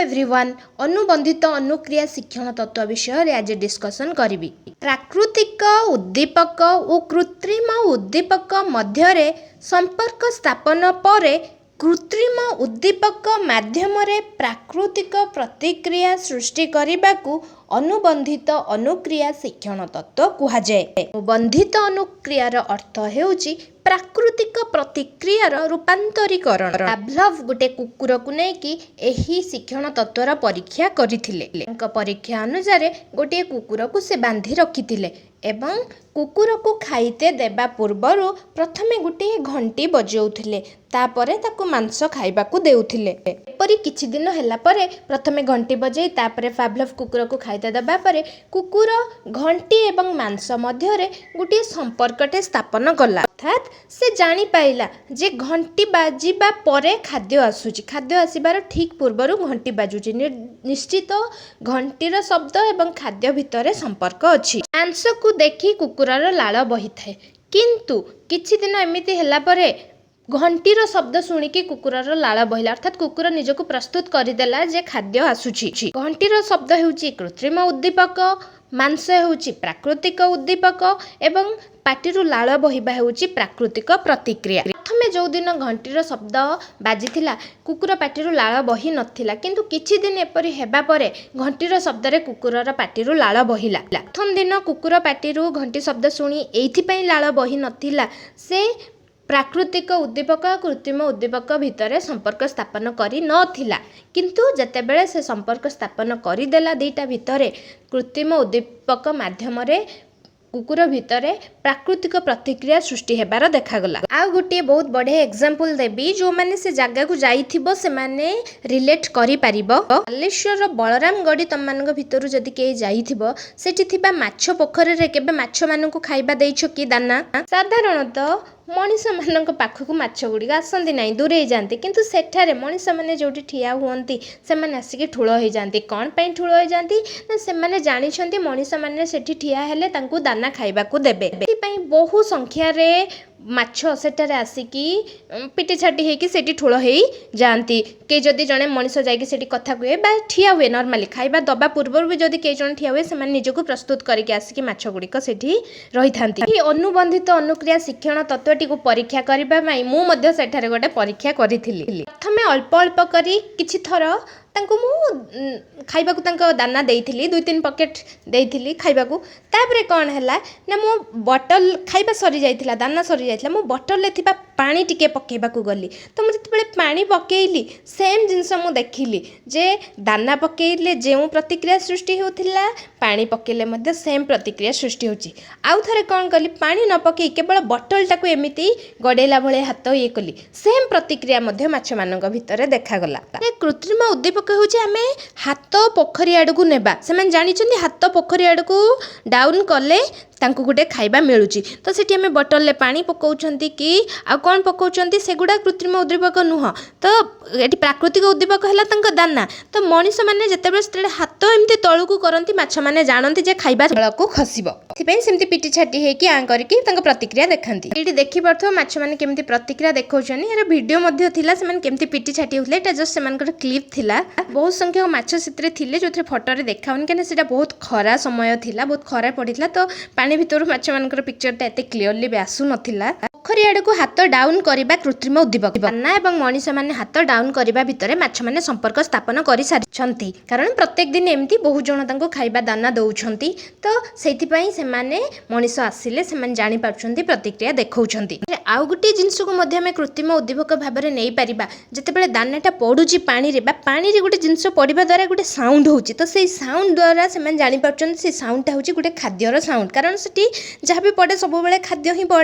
Everyone अनुबंधित अनुक्रिया शिक्षण तत्व विषय आज डिस्कसन करी। प्राकृतिक उद्दीपक और कृत्रिम उद्दीपक मध्य संपर्क स्थापन पर कृत्रिम उद्दीपक माध्यम प्राकृतिक प्रतिक्रिया सृष्टि करने को अनुबंधित अनुक्रिया शिक्षण तत्व कहुए। अनुबंधित अनुक्रियार अर्थ हेउची प्राकृतिक प्रतिक्रियार रूपांतरीकरण। पाभलव गोटे कुकुर को लेकिन एही शिक्षण तत्वर परीक्षा करथिले। परीक्षा अनुसार गोटे कुकुर को से बांधी रखिथिले एवं कुकुर को खाइते देबा पूर्वर प्रथमे गोटे घंटी बजाउथिले तापरे ताको मांस खाइबाकू देउथिले। एपरि किछि दिन हैला परे प्रथमे घंटी बजाई तापरे पाभलव कुकुर को खाइते देबा परे कुकुर घंटी एवं मांस मध्यरे गोटे संपर्कटे स्थापन कला। अर्थात से जानी पाइला जे घंटी बाजिबा परे खाद्य आसुची, खाद्य आसीबार ठीक पूर्वर घंटी बाजुची। निश्चित घंटीर शब्द एवं खाद्य भितर संपर्क अछि। मांस को देखी कुकुरर लाळ बही थाए, किंतु किछि दिन एमिति हैला परे घंटीर शब्द शुणिकी कुकुरर लाळ बहिला। अर्थात कुकुर निजको प्रस्तुत करदेला जे खाद्य आसुची। घंटीर शब्द हेउची कृत्रिम उद्दीपक, मांस हेउची प्राकृतिक उद्दीपक एवं पाटिरु लाळ बहिबा हेउची प्राकृतिक प्रतिक्रिया। प्रथमे जो दिन घंटीर शब्द बाजिथिला कुकुर पाटिरु लाळ बही नथिला, किंतु किछि दिन एपरि हेबा परे घंटीर शब्द रे कुकुरर पाटिरु लाळ बहिला। प्रथम दिन कुकुर पाटिरु घंटी शब्द शुणी एइथिपई लाळ बही नथिला, से प्राकृतिक उद्दीपक कृत्रिम उद्दीपक भितर संपर्क स्थापन करी नथिला, किंतु जतेबेले से संपर्क स्थापन करिदेला दुईटा भितर कृत्रिम उद्दीपक माध्यम कुकुर भितर प्राकृतिक प्रतिक्रिया सृष्टि हेबार देखागला। आ गोटे बहुत बढ़िया एग्जांपल देबी जो माने से जगह को जाइथिबो से माने रिलेट करि पारिबो। बालेश्वर बलरामगढ़ी तम मानक भितरु जदि के जाइथिबो सेठी थिबा माछ पोखरी रे केबे माछ मानकु खाइबा दैछो कि दाना? साधारणतः मनीष मानक पाखक माछ गुड़ी आसती ना, दूरे जाती, किंतु सेठारे मनीष मैंने जो ठिया हुअती से मैंने आसिक ठूल हो जाती। कौन पाई ठूल हो जाती ना, से मैंने जानते मनीष मैंने सेठी ठिया हेले तांकू दाना खाइबाकू देबे। एथिपई बहु संख्यार माछ सेठारे आसिकी पिटी छाटी होइकी सेठी ठूल हो जाती। के जदि जड़े मनीष जाइकी सेठी कथा कहे बा ठिया हुए नॉर्मली खाइबा दबा पूर्व भी जदि कई जन ठिया हुए से निजको प्रस्तुत करके आसिकी माछ गुड़िक सेठी रही थांती। अनुबंधित अनुक्रिया शिक्षण तत्वटी को परीक्षा करबा पई मु मध्य सेठारे गोटे परीक्षा करिथिली। प्रथमे अल्प अल्प करी किछि थर तांको मु खाइबाकू तांको दाना देइथिली, 2-3 पकेट देइथिली खाइबाकू। तापरे कोन हैला ना मो बोतल खाइबा सरी जाइथिला, दाना सरी जाइथिला, मो बोतल ले थिबा पानी टिके पकेबाकू गली। तो मु जतबेले पानी पकेइली सेम जिंस मु देखिली जे दाना पकेइले जेउ प्रतिक्रिया सृष्टि होथिला पानी पकेइले मध्ये सेम प्रतिक्रिया सृष्टि होची। आउ थरे कोन कली पानी न पकेइ केवल बोतल टाकू एमिति गडेला भळे हाथ ये कली, सेम प्रतिक्रिया मध्ये माछ मानक भितरे देखा गला। कृत्रिम उद्दीपक होची आमे हाथ पोखरी आडकू नेबा। से माने जानिचंदी हाथ पोखरी आडकू डाउन कले तांको गुटे खाइबा मिलुची। तो सेठी आमे बोतल ले पानी पकाउछंती कि आ कोन पकाउछंती सेगुडा कृत्रिम उद्दीपक नुह, तो एठी प्राकृतिक उद्दीपक हला तांको दाना। तो मनीष माने जतेबेले हाथ एमती तळकू करंती माछ माने जानंती जे खाइबा तळकू खसिबो, एथिपई सेमती पिटी छाटी हेकी आ करके तांको प्रतिक्रिया देखंती। एठी देखि परथो माछ माने केमती प्रतिक्रिया देखौछनी। एरा वीडियो मध्ये थिला से माने केमती पिटी छाटी होले, एटा जस्ट सेमानकर क्लिप थिला। बहुत संख्यक माछ सितरे थिले जोथे फोटो रे देखाउन केने सेटा बहुत खरा समय थिला, बहुत खरा पडितला। तो पानी भितर माछ मानकर पिक्चरटा एते क्लियरली भी आसु नथिला। पोखरी आडकू हाथ डाउन करिबा कृत्रिम उद्दीपक। दाना एवं मनीष माने हाथ डाउन करिबा भितरे माछ माने संपर्क स्थापन करि सारिछंती, कारण प्रत्येक दिन एमती बहु जण तांको खाइबा दाना दउछंती। तो सेथि पई से माने मनीष आसिले से माने जानि पारछंती प्रतिक्रिया देखौछंती। आउ गुटी जिंस को मध्ये हमें कृत्रिम उद्दीपक भाबरे नै परिबा। जतेबेले दानाटा पडुची पानी रे बा पानी रे गुटे जिंस पडिबा द्वारा गुटे साउंड होची, तो सेई साउंड द्वारा से माने जानि पारछंती से साउंडटा होची गुटे खाद्यर साउंड, कारण सेठी जहाँ भी पड़े सब बेले खाद्य ही पड़े।